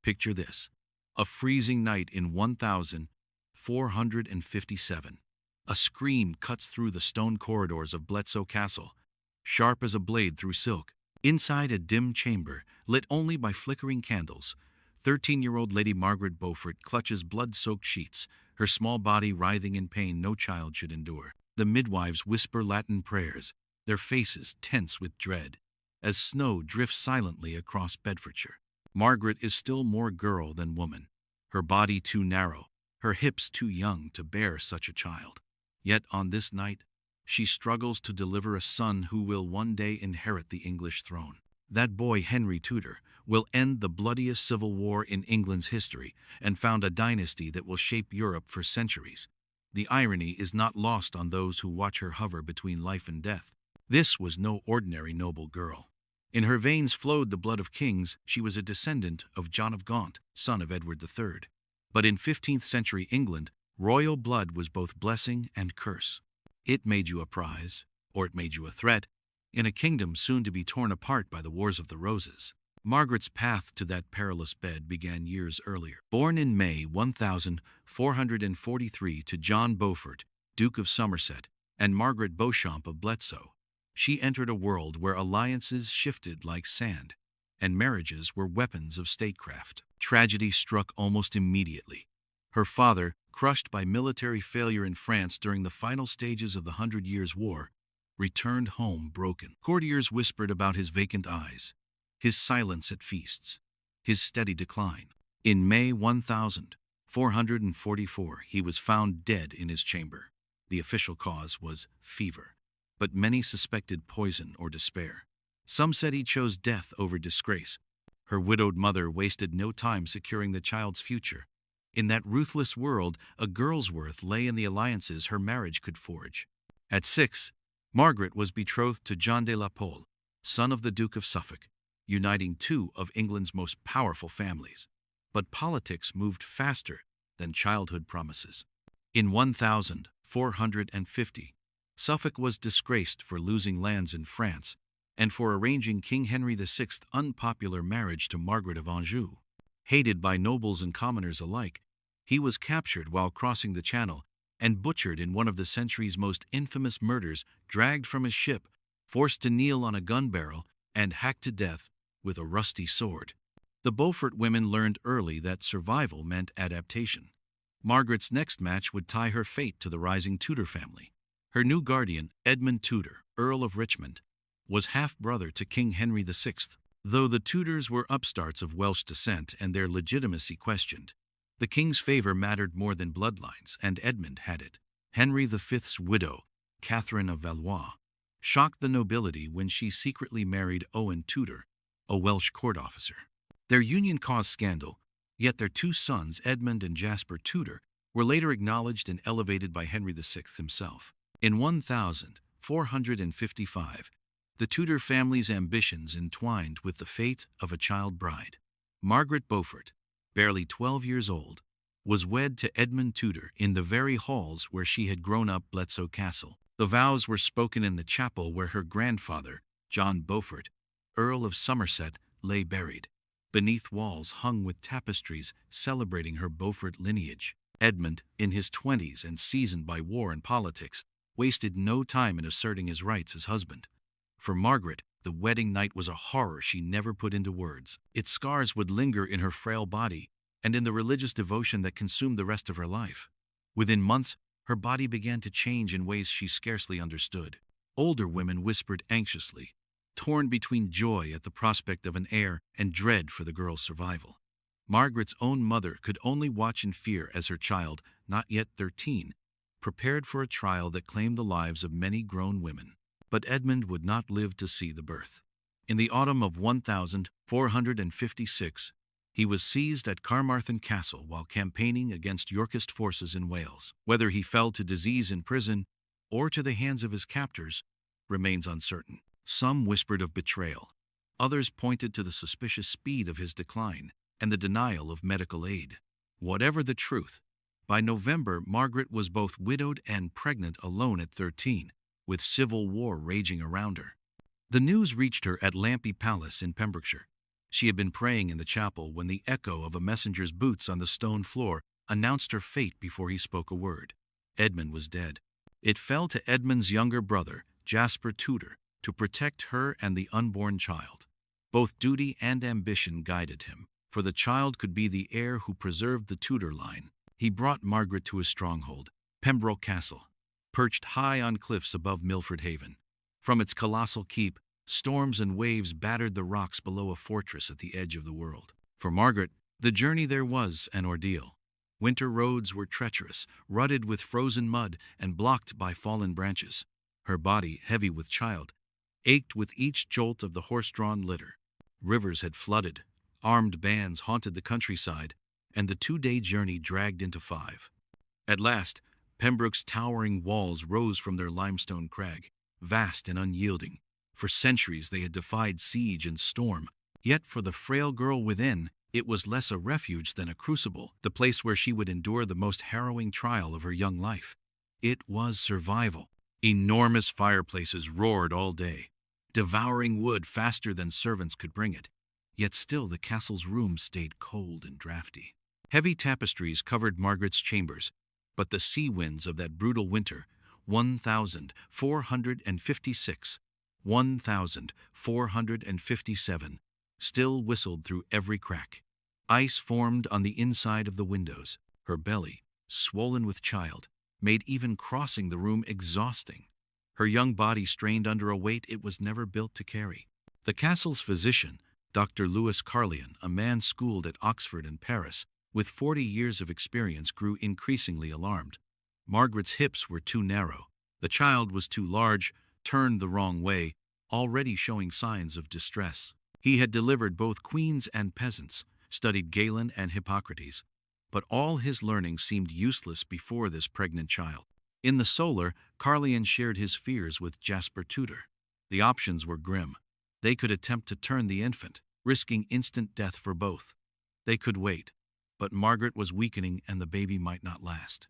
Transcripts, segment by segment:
Picture this: a freezing night in 1457. A scream cuts through the stone corridors of Bletsoe Castle, sharp as a blade through silk. Inside a dim chamber, lit only by flickering candles, 13-year-old Lady Margaret Beaufort clutches blood-soaked sheets, her small body writhing in pain no child should endure. The midwives whisper Latin prayers, their faces tense with dread, as snow drifts silently across Bedfordshire. Margaret is still more girl than woman, her body too narrow, her hips too young to bear such a child. Yet on this night, she struggles to deliver a son who will one day inherit the English throne. That boy, Henry Tudor, will end the bloodiest civil war in England's history and found a dynasty that will shape Europe for centuries. The irony is not lost on those who watch her hover between life and death. This was no ordinary noble girl. In her veins flowed the blood of kings. She was a descendant of John of Gaunt, son of Edward III. But in 15th century England, royal blood was both blessing and curse. It made you a prize, or it made you a threat, in a kingdom soon to be torn apart by the Wars of the Roses. Margaret's path to that perilous bed began years earlier. Born in May 1443 to John Beaufort, Duke of Somerset, and Margaret Beauchamp of Bletsoe, she entered a world where alliances shifted like sand, and marriages were weapons of statecraft. Tragedy struck almost immediately. Her father, crushed by military failure in France during the final stages of the 100 Years' War, returned home broken. Courtiers whispered about his vacant eyes, his silence at feasts, his steady decline. In May 1444, he was found dead in his chamber. The official cause was fever, but many suspected poison or despair. Some said he chose death over disgrace. Her widowed mother wasted no time securing the child's future. In that ruthless world, a girl's worth lay in the alliances her marriage could forge. At 6, Margaret was betrothed to John de la Pole, son of the Duke of Suffolk, uniting two of England's most powerful families. But politics moved faster than childhood promises. In 1450, Suffolk was disgraced for losing lands in France and for arranging King Henry VI's unpopular marriage to Margaret of Anjou. Hated by nobles and commoners alike, he was captured while crossing the Channel and butchered in one of the century's most infamous murders, dragged from his ship, forced to kneel on a gun barrel, and hacked to death with a rusty sword. The Beaufort women learned early that survival meant adaptation. Margaret's next match would tie her fate to the rising Tudor family. Her new guardian, Edmund Tudor, Earl of Richmond, was half-brother to King Henry VI. Though the Tudors were upstarts of Welsh descent and their legitimacy questioned, the king's favor mattered more than bloodlines, and Edmund had it. Henry V's widow, Catherine of Valois, shocked the nobility when she secretly married Owen Tudor, a Welsh court officer. Their union caused scandal, yet their two sons, Edmund and Jasper Tudor, were later acknowledged and elevated by Henry VI himself. In 1455, the Tudor family's ambitions entwined with the fate of a child bride. Margaret Beaufort, barely 12 years old, was wed to Edmund Tudor in the very halls where she had grown up, Bletsoe Castle. The vows were spoken in the chapel where her grandfather, John Beaufort, Earl of Somerset, lay buried, beneath walls hung with tapestries celebrating her Beaufort lineage. Edmund, in his 20s and seasoned by war and politics, wasted no time in asserting his rights as husband. For Margaret, the wedding night was a horror she never put into words. Its scars would linger in her frail body and in the religious devotion that consumed the rest of her life. Within months, her body began to change in ways she scarcely understood. Older women whispered anxiously, torn between joy at the prospect of an heir and dread for the girl's survival. Margaret's own mother could only watch in fear as her child, not yet 13, prepared for a trial that claimed the lives of many grown women. But Edmund would not live to see the birth. In the autumn of 1456, he was seized at Carmarthen Castle while campaigning against Yorkist forces in Wales. Whether he fell to disease in prison or to the hands of his captors remains uncertain. Some whispered of betrayal. Others pointed to the suspicious speed of his decline and the denial of medical aid. Whatever the truth, by November, Margaret was both widowed and pregnant alone at 13, with civil war raging around her. The news reached her at Lampy Palace in Pembrokeshire. She had been praying in the chapel when the echo of a messenger's boots on the stone floor announced her fate before he spoke a word. Edmund was dead. It fell to Edmund's younger brother, Jasper Tudor, to protect her and the unborn child. Both duty and ambition guided him, for the child could be the heir who preserved the Tudor line. He brought Margaret to his stronghold, Pembroke Castle, perched high on cliffs above Milford Haven. From its colossal keep, storms and waves battered the rocks below a fortress at the edge of the world. For Margaret, the journey there was an ordeal. Winter roads were treacherous, rutted with frozen mud and blocked by fallen branches. Her body, heavy with child, ached with each jolt of the horse-drawn litter. Rivers had flooded, armed bands haunted the countryside, and the 2-day journey dragged into 5. At last, Pembroke's towering walls rose from their limestone crag, vast and unyielding. For centuries they had defied siege and storm, yet for the frail girl within, it was less a refuge than a crucible, the place where she would endure the most harrowing trial of her young life. It was survival. Enormous fireplaces roared all day, devouring wood faster than servants could bring it. Yet still the castle's rooms stayed cold and drafty. Heavy tapestries covered Margaret's chambers, but the sea winds of that brutal winter, 1456, 1457, still whistled through every crack. Ice formed on the inside of the windows. Her belly, swollen with child, made even crossing the room exhausting. Her young body strained under a weight it was never built to carry. The castle's physician, Dr. Louis Carlion, a man schooled at Oxford and Paris, with 40 years of experience, grew increasingly alarmed. Margaret's hips were too narrow. The child was too large, turned the wrong way, already showing signs of distress. He had delivered both queens and peasants, studied Galen and Hippocrates, but all his learning seemed useless before this pregnant child. In the solar, Carlion shared his fears with Jasper Tudor. The options were grim. They could attempt to turn the infant, risking instant death for both. They could wait, but Margaret was weakening and the baby might not last.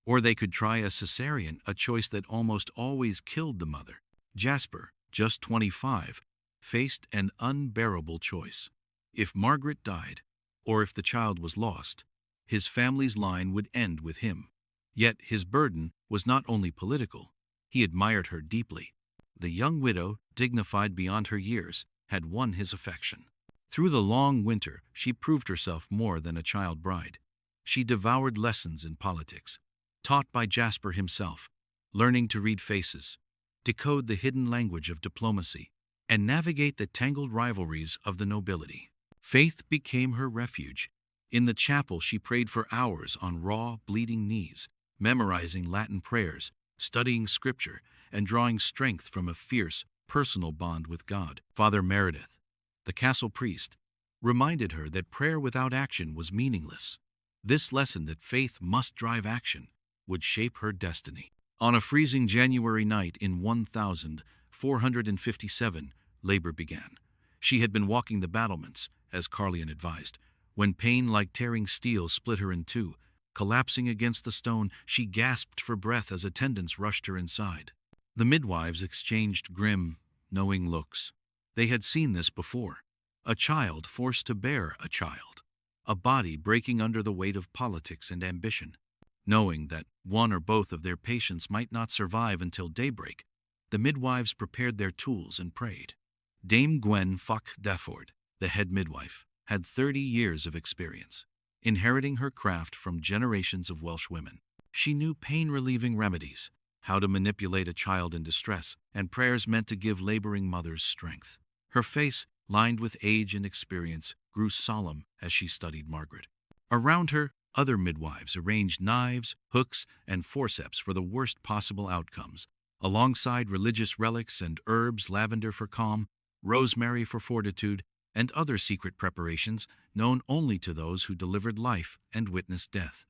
Or they could try a cesarean, a choice that almost always killed the mother. Jasper, just 25, faced an unbearable choice. If Margaret died, or if the child was lost, his family's line would end with him. Yet his burden was not only political. He admired her deeply. The young widow, dignified beyond her years, had won his affection. Through the long winter, she proved herself more than a child bride. She devoured lessons in politics, taught by Jasper himself, learning to read faces, decode the hidden language of diplomacy, and navigate the tangled rivalries of the nobility. Faith became her refuge. In the chapel she prayed for hours on raw, bleeding knees, memorizing Latin prayers, studying scripture, and drawing strength from a fierce, personal bond with God. Father Meredith, the castle priest, reminded her that prayer without action was meaningless. This lesson that faith must drive action would shape her destiny. On a freezing January night in 1457, labor began. She had been walking the battlements, as Carlion advised, when pain like tearing steel split her in two. Collapsing against the stone, she gasped for breath as attendants rushed her inside. The midwives exchanged grim, knowing looks. They had seen this before. A child forced to bear a child. A body breaking under the weight of politics and ambition. Knowing that one or both of their patients might not survive until daybreak, the midwives prepared their tools and prayed. Dame Gwen Foch Dafford, the head midwife, had 30 years of experience, inheriting her craft from generations of Welsh women. She knew pain-relieving remedies, how to manipulate a child in distress, and prayers meant to give laboring mothers strength. Her face, lined with age and experience, grew solemn as she studied Margaret. Around her, other midwives arranged knives, hooks, and forceps for the worst possible outcomes, alongside religious relics and herbs, lavender for calm, rosemary for fortitude, and other secret preparations known only to those who delivered life and witnessed death.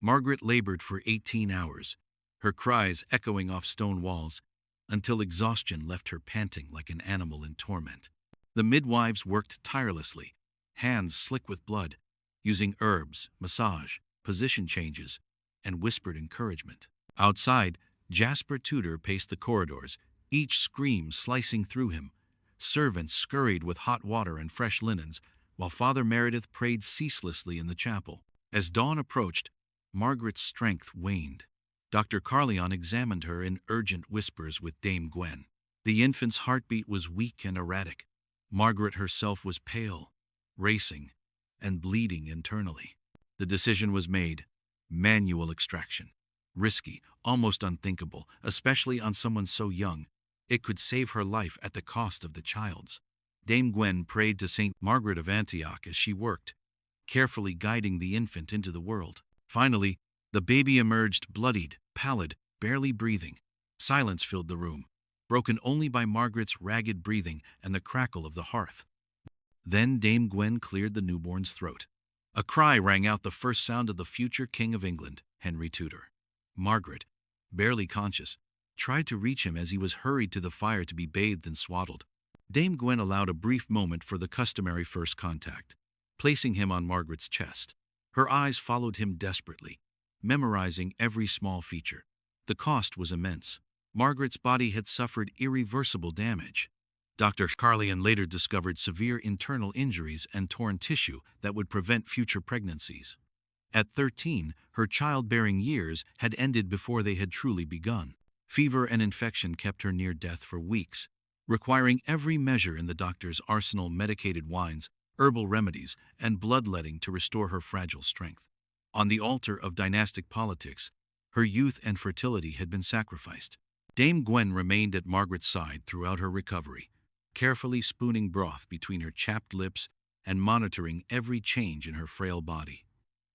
Margaret labored for 18 hours, her cries echoing off stone walls, until exhaustion left her panting like an animal in torment. The midwives worked tirelessly, hands slick with blood, using herbs, massage, position changes, and whispered encouragement. Outside, Jasper Tudor paced the corridors, each scream slicing through him. Servants scurried with hot water and fresh linens, while Father Meredith prayed ceaselessly in the chapel. As dawn approached, Margaret's strength waned. Dr. Carleon examined her in urgent whispers with Dame Gwen. The infant's heartbeat was weak and erratic. Margaret herself was pale, racing, and bleeding internally. The decision was made: manual extraction. Risky, almost unthinkable, especially on someone so young. It could save her life at the cost of the child's. Dame Gwen prayed to Saint Margaret of Antioch as she worked, carefully guiding the infant into the world. Finally, the baby emerged bloodied, pallid, barely breathing. Silence filled the room, broken only by Margaret's ragged breathing and the crackle of the hearth. Then Dame Gwen cleared the newborn's throat. A cry rang out, the first sound of the future King of England, Henry Tudor. Margaret, barely conscious, tried to reach him as he was hurried to the fire to be bathed and swaddled. Dame Gwen allowed a brief moment for the customary first contact, placing him on Margaret's chest. Her eyes followed him desperately, memorizing every small feature. The cost was immense. Margaret's body had suffered irreversible damage. Dr. Carleon later discovered severe internal injuries and torn tissue that would prevent future pregnancies. At 13, her childbearing years had ended before they had truly begun. Fever and infection kept her near death for weeks, requiring every measure in the doctor's arsenal: medicated wines, herbal remedies, and bloodletting to restore her fragile strength. On the altar of dynastic politics, her youth and fertility had been sacrificed. Dame Gwen remained at Margaret's side throughout her recovery, carefully spooning broth between her chapped lips and monitoring every change in her frail body.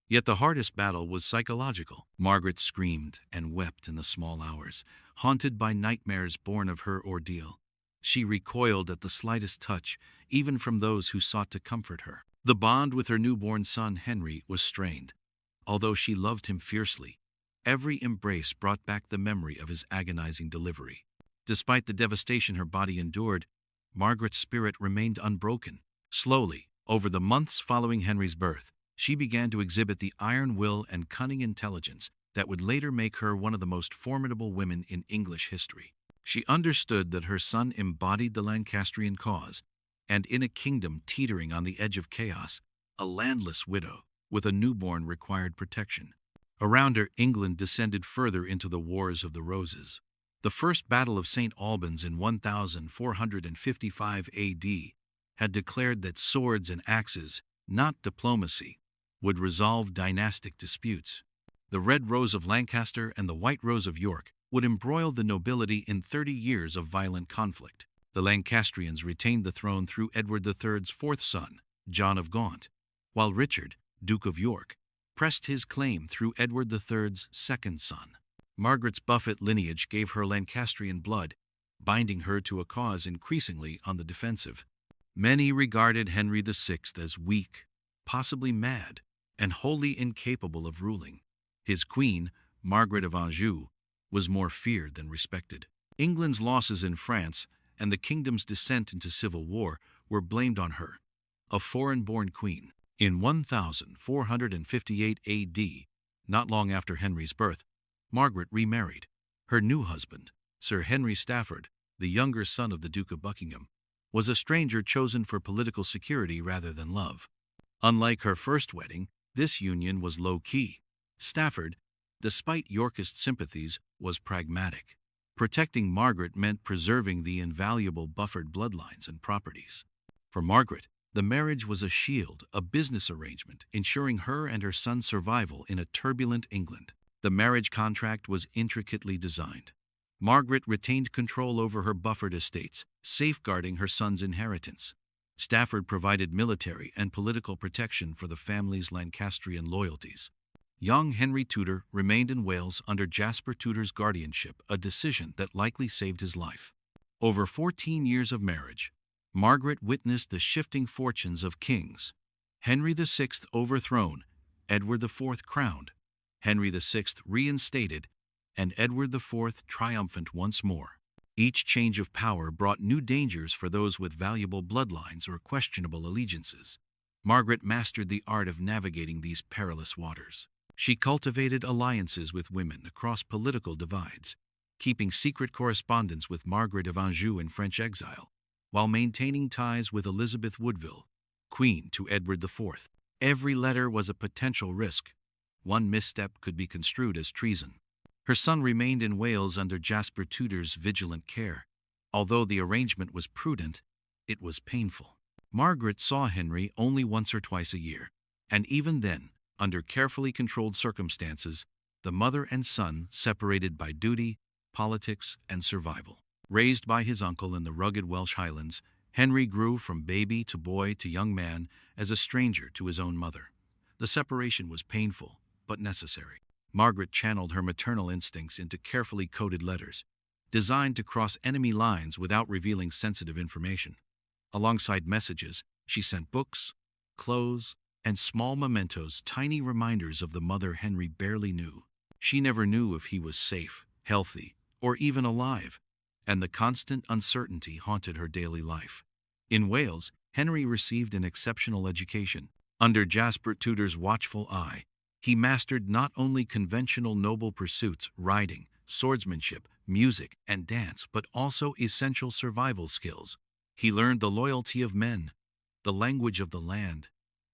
Yet the hardest battle was psychological. Margaret screamed and wept in the small hours, haunted by nightmares born of her ordeal. She recoiled at the slightest touch, even from those who sought to comfort her. The bond with her newborn son, Henry, was strained. Although she loved him fiercely, every embrace brought back the memory of his agonizing delivery. Despite the devastation her body endured, Margaret's spirit remained unbroken. Slowly, over the months following Henry's birth, she began to exhibit the iron will and cunning intelligence that would later make her one of the most formidable women in English history. She understood that her son embodied the Lancastrian cause, and in a kingdom teetering on the edge of chaos, a landless widow with a newborn required protection. Around her, England descended further into the Wars of the Roses. The First Battle of St. Albans in 1455 A.D. had declared that swords and axes, not diplomacy, would resolve dynastic disputes. The Red Rose of Lancaster and the White Rose of York would embroil the nobility in 30 years of violent conflict. The Lancastrians retained the throne through Edward III's fourth son, John of Gaunt, while Richard, Duke of York, pressed his claim through Edward III's second son. Margaret's Buffett lineage gave her Lancastrian blood, binding her to a cause increasingly on the defensive. Many regarded Henry VI as weak, possibly mad, and wholly incapable of ruling. His queen, Margaret of Anjou, was more feared than respected. England's losses in France and the kingdom's descent into civil war were blamed on her, a foreign-born queen. In 1458 A.D., not long after Henry's birth, Margaret remarried. Her new husband, Sir Henry Stafford, the younger son of the Duke of Buckingham, was a stranger chosen for political security rather than love. Unlike her first wedding, this union was low-key. Stafford, despite Yorkist sympathies, was pragmatic. Protecting Margaret meant preserving the invaluable Bufford bloodlines and properties. For Margaret, the marriage was a shield, a business arrangement, ensuring her and her son's survival in a turbulent England. The marriage contract was intricately designed. Margaret retained control over her Bufford estates, safeguarding her son's inheritance. Stafford provided military and political protection for the family's Lancastrian loyalties. Young Henry Tudor remained in Wales under Jasper Tudor's guardianship, a decision that likely saved his life. Over 14 years of marriage, Margaret witnessed the shifting fortunes of kings. Henry VI overthrown, Edward IV crowned, Henry VI reinstated, and Edward IV triumphant once more. Each change of power brought new dangers for those with valuable bloodlines or questionable allegiances. Margaret mastered the art of navigating these perilous waters. She cultivated alliances with women across political divides, keeping secret correspondence with Margaret of Anjou in French exile, while maintaining ties with Elizabeth Woodville, Queen to Edward IV. Every letter was a potential risk. One misstep could be construed as treason. Her son remained in Wales under Jasper Tudor's vigilant care. Although the arrangement was prudent, it was painful. Margaret saw Henry only once or twice a year, and even then, under carefully controlled circumstances, the mother and son separated by duty, politics, and survival. Raised by his uncle in the rugged Welsh Highlands, Henry grew from baby to boy to young man as a stranger to his own mother. The separation was painful, but necessary. Margaret channeled her maternal instincts into carefully coded letters, designed to cross enemy lines without revealing sensitive information. Alongside messages, she sent books, clothes, and small mementos, tiny reminders of the mother Henry barely knew. She never knew if he was safe, healthy, or even alive, and the constant uncertainty haunted her daily life. In Wales, Henry received an exceptional education. Under Jasper Tudor's watchful eye, he mastered not only conventional noble pursuits, riding, swordsmanship, music, and dance, but also essential survival skills. He learned the loyalty of men, the language of the land,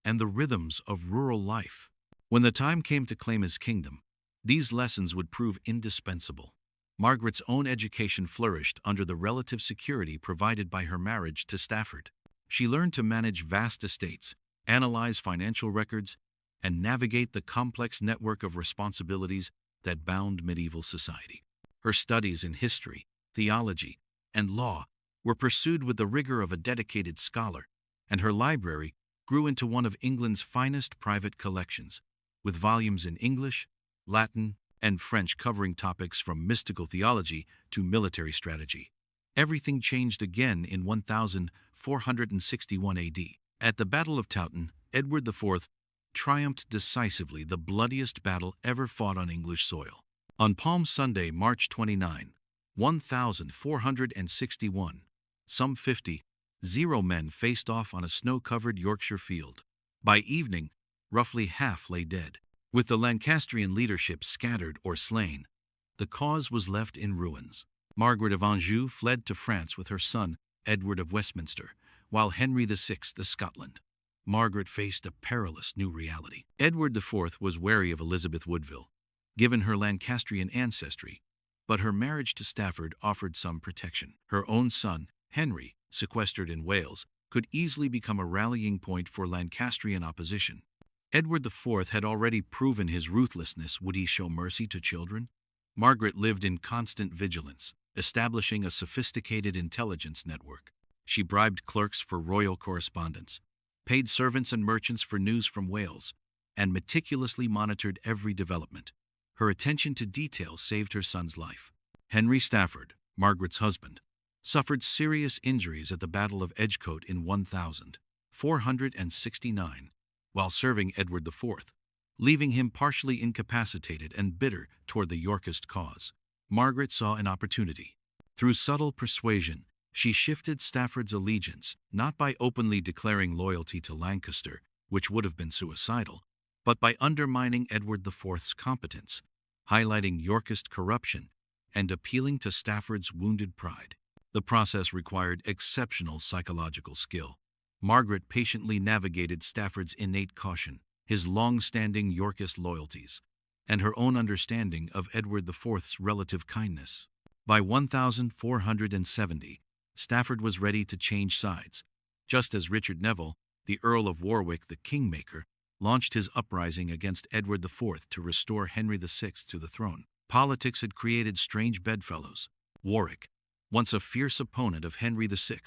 and the rhythms of rural life. When the time came to claim his kingdom, these lessons would prove indispensable. Margaret's own education flourished under the relative security provided by her marriage to Stafford. She learned to manage vast estates, analyze financial records, and navigate the complex network of responsibilities that bound medieval society. Her studies in history, theology, and law were pursued with the rigor of a dedicated scholar, and her library grew into one of England's finest private collections, with volumes in English, Latin, and French covering topics from mystical theology to military strategy. Everything changed again in 1461 AD. At the Battle of Towton, Edward IV triumphed decisively, the bloodiest battle ever fought on English soil. On Palm Sunday, March 29, 1461, some 50 men faced off on a snow-covered Yorkshire field. By evening, roughly half lay dead. With the Lancastrian leadership scattered or slain, the cause was left in ruins. Margaret of Anjou fled to France with her son, Edward of Westminster, while Henry VI of Scotland. Margaret faced a perilous new reality. Edward IV was wary of Elizabeth Woodville, given her Lancastrian ancestry, but her marriage to Stafford offered some protection. Her own son, Henry, sequestered in Wales, could easily become a rallying point for Lancastrian opposition. Edward IV had already proven his ruthlessness. Would he show mercy to children? Margaret lived in constant vigilance, establishing a sophisticated intelligence network. She bribed clerks for royal correspondence, paid servants and merchants for news from Wales, and meticulously monitored every development. Her attention to detail saved her son's life. Henry Stafford, Margaret's husband, suffered serious injuries at the Battle of Edgecote in 1469, while serving Edward IV, leaving him partially incapacitated and bitter toward the Yorkist cause. Margaret saw an opportunity. Through subtle persuasion, she shifted Stafford's allegiance, not by openly declaring loyalty to Lancaster, which would have been suicidal, but by undermining Edward IV's competence, highlighting Yorkist corruption, and appealing to Stafford's wounded pride. The process required exceptional psychological skill. Margaret patiently navigated Stafford's innate caution, his long-standing Yorkist loyalties, and her own understanding of Edward IV's relative kindness. By 1470, Stafford was ready to change sides, just as Richard Neville, the Earl of Warwick, the Kingmaker, launched his uprising against Edward IV to restore Henry VI to the throne. Politics had created strange bedfellows. Warwick, once a fierce opponent of Henry VI,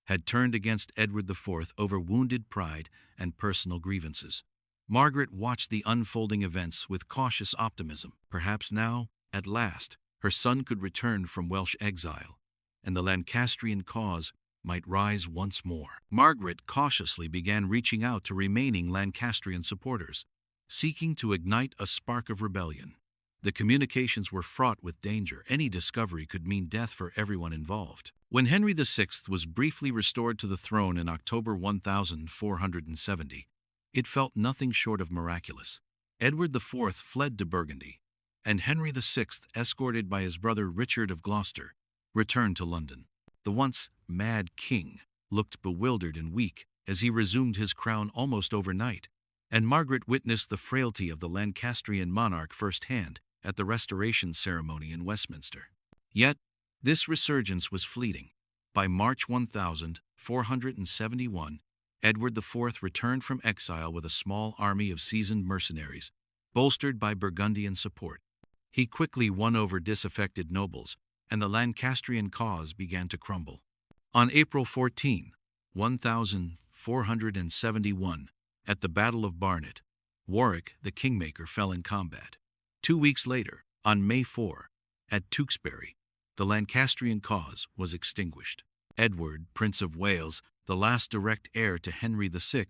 had turned against Edward IV over wounded pride and personal grievances. Margaret watched the unfolding events with cautious optimism. Perhaps now, at last, her son could return from Welsh exile, and the Lancastrian cause might rise once more. Margaret cautiously began reaching out to remaining Lancastrian supporters, seeking to ignite a spark of rebellion. The communications were fraught with danger. Any discovery could mean death for everyone involved. When Henry VI was briefly restored to the throne in October 1470, it felt nothing short of miraculous. Edward IV fled to Burgundy, and Henry VI, escorted by his brother Richard of Gloucester, returned to London. The once mad king looked bewildered and weak as he resumed his crown almost overnight, and Margaret witnessed the frailty of the Lancastrian monarch firsthand at the restoration ceremony in Westminster. Yet, this resurgence was fleeting. By March 1471, Edward IV returned from exile with a small army of seasoned mercenaries, bolstered by Burgundian support. He quickly won over disaffected nobles, and the Lancastrian cause began to crumble. On April 14, 1471, at the Battle of Barnet, Warwick the Kingmaker fell in combat. 2 weeks later, on May 4, at Tewkesbury, the Lancastrian cause was extinguished. Edward, Prince of Wales, the last direct heir to Henry VI,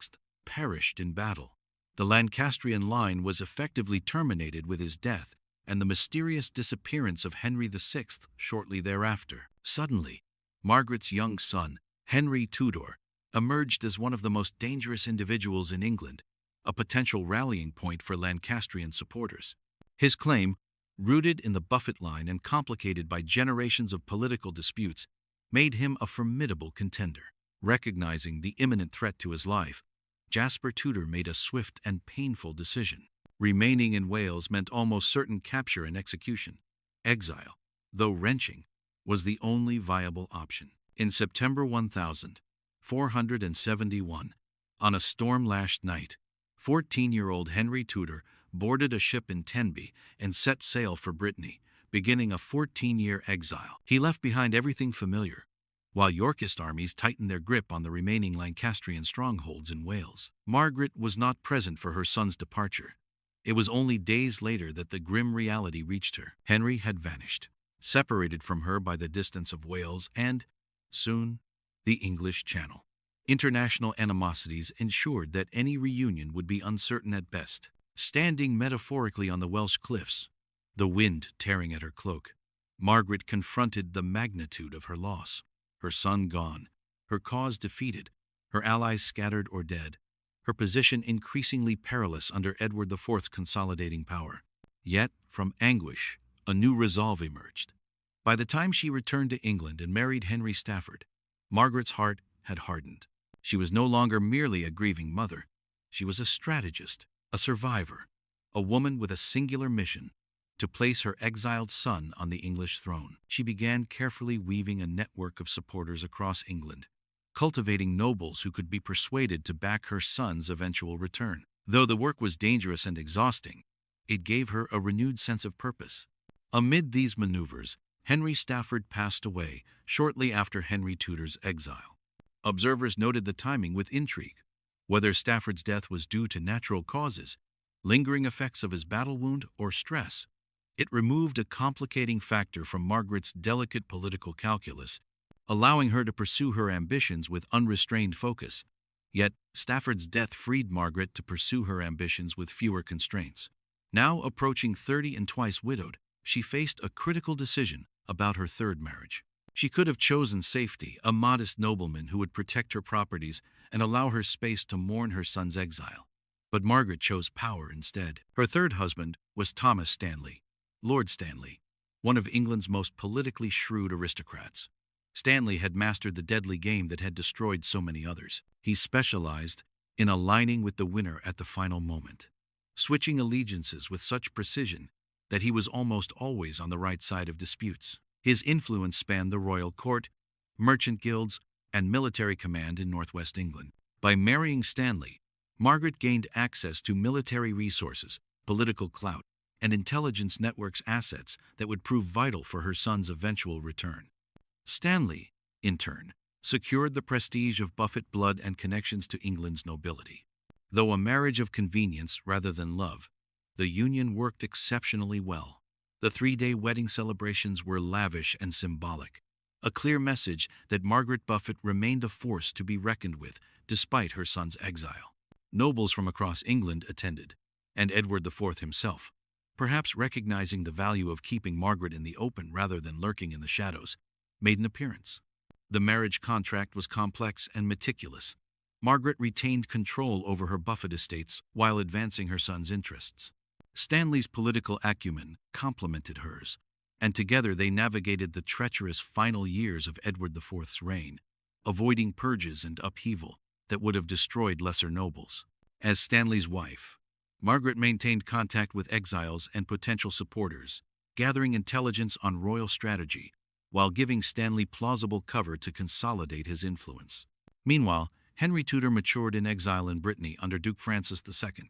perished in battle. The Lancastrian line was effectively terminated with his death and the mysterious disappearance of Henry VI shortly thereafter. Suddenly, Margaret's young son, Henry Tudor, emerged as one of the most dangerous individuals in England, a potential rallying point for Lancastrian supporters. His claim, rooted in the Buffett line and complicated by generations of political disputes, made him a formidable contender. Recognizing the imminent threat to his life, Jasper Tudor made a swift and painful decision. Remaining in Wales meant almost certain capture and execution. Exile, though wrenching, was the only viable option. In September 1471, on a storm-lashed night, 14-year-old Henry Tudor boarded a ship in Tenby and set sail for Brittany, beginning a 14-year exile. He left behind everything familiar, while Yorkist armies tightened their grip on the remaining Lancastrian strongholds in Wales. Margaret was not present for her son's departure. It was only days later that the grim reality reached her. Henry had vanished, separated from her by the distance of Wales and, soon, the English Channel. International animosities ensured that any reunion would be uncertain at best. Standing metaphorically on the Welsh cliffs, the wind tearing at her cloak, Margaret confronted the magnitude of her loss. Her son gone, her cause defeated, her allies scattered or dead, her position increasingly perilous under Edward IV's consolidating power. Yet, from anguish, a new resolve emerged. By the time she returned to England and married Henry Stafford, Margaret's heart had hardened. She was no longer merely a grieving mother. She was a strategist, a survivor, a woman with a singular mission: to place her exiled son on the English throne. She began carefully weaving a network of supporters across England, cultivating nobles who could be persuaded to back her son's eventual return. Though the work was dangerous and exhausting, it gave her a renewed sense of purpose. Amid these maneuvers, Henry Stafford passed away shortly after Henry Tudor's exile. Observers noted the timing with intrigue. Whether Stafford's death was due to natural causes, lingering effects of his battle wound, or stress, it removed a complicating factor from Margaret's delicate political calculus, allowing her to pursue her ambitions with unrestrained focus. Yet, Stafford's death freed Margaret to pursue her ambitions with fewer constraints. Now approaching 30 and twice widowed, she faced a critical decision about her third marriage. She could have chosen safety, a modest nobleman who would protect her properties and allow her space to mourn her son's exile. But Margaret chose power instead. Her third husband was Thomas Stanley, Lord Stanley, one of England's most politically shrewd aristocrats. Stanley had mastered the deadly game that had destroyed so many others. He specialized in aligning with the winner at the final moment, switching allegiances with such precision that he was almost always on the right side of disputes. His influence spanned the royal court, merchant guilds, and military command in northwest England. By marrying Stanley, Margaret gained access to military resources, political clout, and intelligence networks assets that would prove vital for her son's eventual return. Stanley, in turn, secured the prestige of Buffett blood and connections to England's nobility. Though a marriage of convenience rather than love, the union worked exceptionally well. The 3-day wedding celebrations were lavish and symbolic, a clear message that Margaret Buffett remained a force to be reckoned with despite her son's exile. Nobles from across England attended, and Edward IV himself, perhaps recognizing the value of keeping Margaret in the open rather than lurking in the shadows, made an appearance. The marriage contract was complex and meticulous. Margaret retained control over her Buffett estates while advancing her son's interests. Stanley's political acumen complemented hers, and together they navigated the treacherous final years of Edward IV's reign, avoiding purges and upheaval that would have destroyed lesser nobles. As Stanley's wife, Margaret maintained contact with exiles and potential supporters, gathering intelligence on royal strategy, while giving Stanley plausible cover to consolidate his influence. Meanwhile, Henry Tudor matured in exile in Brittany under Duke Francis II.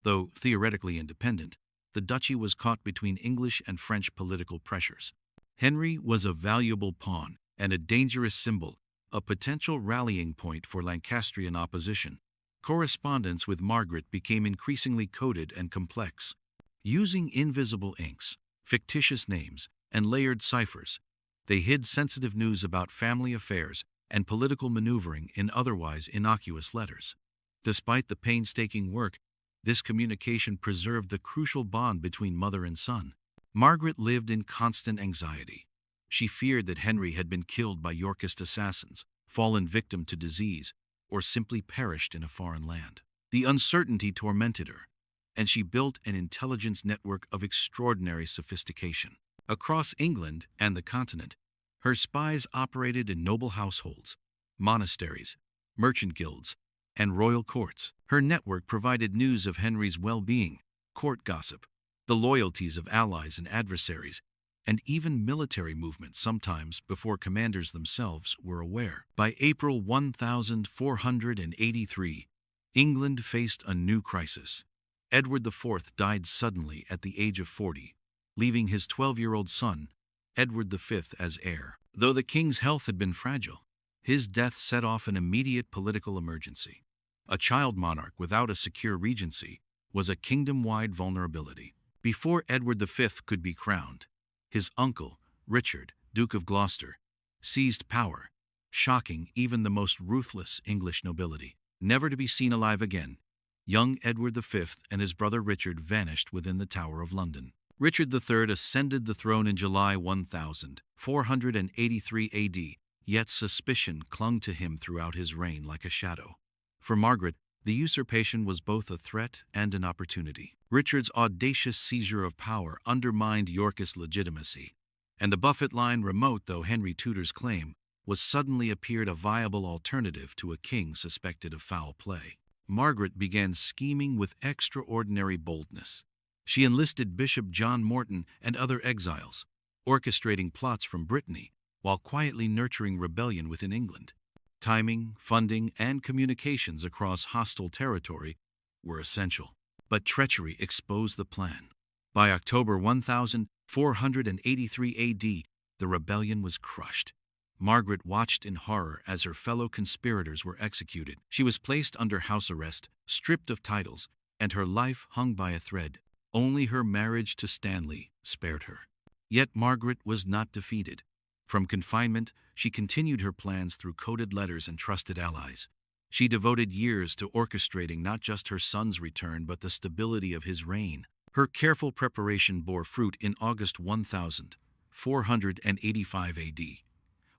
Though theoretically independent, the duchy was caught between English and French political pressures. Henry was a valuable pawn and a dangerous symbol, a potential rallying point for Lancastrian opposition. Correspondence with Margaret became increasingly coded and complex. Using invisible inks, fictitious names, and layered ciphers, they hid sensitive news about family affairs and political maneuvering in otherwise innocuous letters. Despite the painstaking work, this communication preserved the crucial bond between mother and son. Margaret lived in constant anxiety. She feared that Henry had been killed by Yorkist assassins, fallen victim to disease, or simply perished in a foreign land. The uncertainty tormented her, and she built an intelligence network of extraordinary sophistication. Across England and the continent, her spies operated in noble households, monasteries, merchant guilds, and royal courts. Her network provided news of Henry's well-being, court gossip, the loyalties of allies and adversaries, and even military movements sometimes before commanders themselves were aware. By April 1483, England faced a new crisis. Edward IV died suddenly at the age of 40, leaving his 12-year-old son, Edward V, as heir. Though the king's health had been fragile, his death set off an immediate political emergency. A child monarch without a secure regency was a kingdom-wide vulnerability. Before Edward V could be crowned, his uncle, Richard, Duke of Gloucester, seized power, shocking even the most ruthless English nobility. Never to be seen alive again, young Edward V and his brother Richard vanished within the Tower of London. Richard III ascended the throne in July 1483 AD, yet suspicion clung to him throughout his reign like a shadow. For Margaret, the usurpation was both a threat and an opportunity. Richard's audacious seizure of power undermined Yorkist legitimacy, and the Buffett line, remote though Henry Tudor's claim, was suddenly appeared a viable alternative to a king suspected of foul play. Margaret began scheming with extraordinary boldness. She enlisted Bishop John Morton and other exiles, orchestrating plots from Brittany while quietly nurturing rebellion within England. Timing, funding, and communications across hostile territory were essential, but treachery exposed the plan. By October 1483 AD, the rebellion was crushed. Margaret watched in horror as her fellow conspirators were executed. She was placed under house arrest, stripped of titles, and her life hung by a thread. Only her marriage to Stanley spared her. Yet Margaret was not defeated. From confinement, she continued her plans through coded letters and trusted allies. She devoted years to orchestrating not just her son's return but the stability of his reign. Her careful preparation bore fruit in August 1485 AD,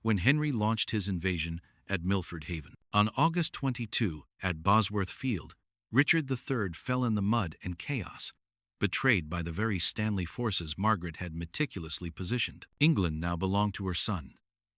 when Henry launched his invasion at Milford Haven. On August 22, at Bosworth Field, Richard III fell in the mud and chaos, betrayed by the very Stanley forces Margaret had meticulously positioned. England now belonged to her son.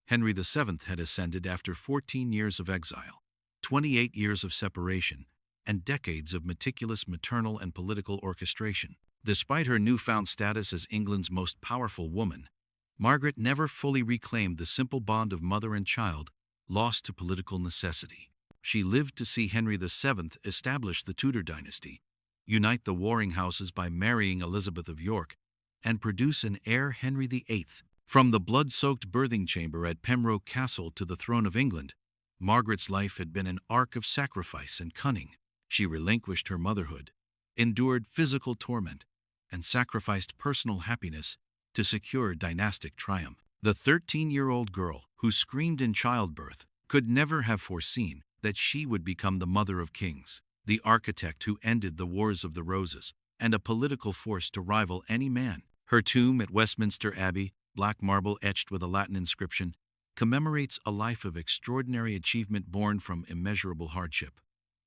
Henry VII had ascended after 14 years of exile, 28 years of separation, and decades of meticulous maternal and political orchestration. Despite her newfound status as England's most powerful woman, Margaret never fully reclaimed the simple bond of mother and child, lost to political necessity. She lived to see Henry VII establish the Tudor dynasty, unite the warring houses by marrying Elizabeth of York, and produce an heir, Henry VIII. From the blood-soaked birthing chamber at Pembroke Castle to the throne of England, Margaret's life had been an arc of sacrifice and cunning. She relinquished her motherhood, endured physical torment, and sacrificed personal happiness to secure dynastic triumph. The 13-year-old girl who screamed in childbirth could never have foreseen that she would become the mother of kings, the architect who ended the Wars of the Roses, and a political force to rival any man. Her tomb at Westminster Abbey, black marble etched with a Latin inscription, commemorates a life of extraordinary achievement born from immeasurable hardship.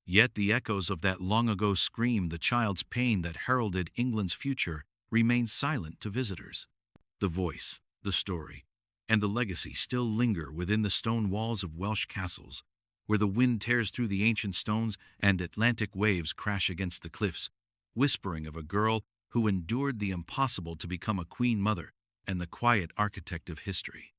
Yet the echoes of that long-ago scream, the child's pain that heralded England's future, remain silent to visitors. The voice, the story, and the legacy still linger within the stone walls of Welsh castles, where the wind tears through the ancient stones and Atlantic waves crash against the cliffs, whispering of a girl who endured the impossible to become a queen mother and the quiet architect of history.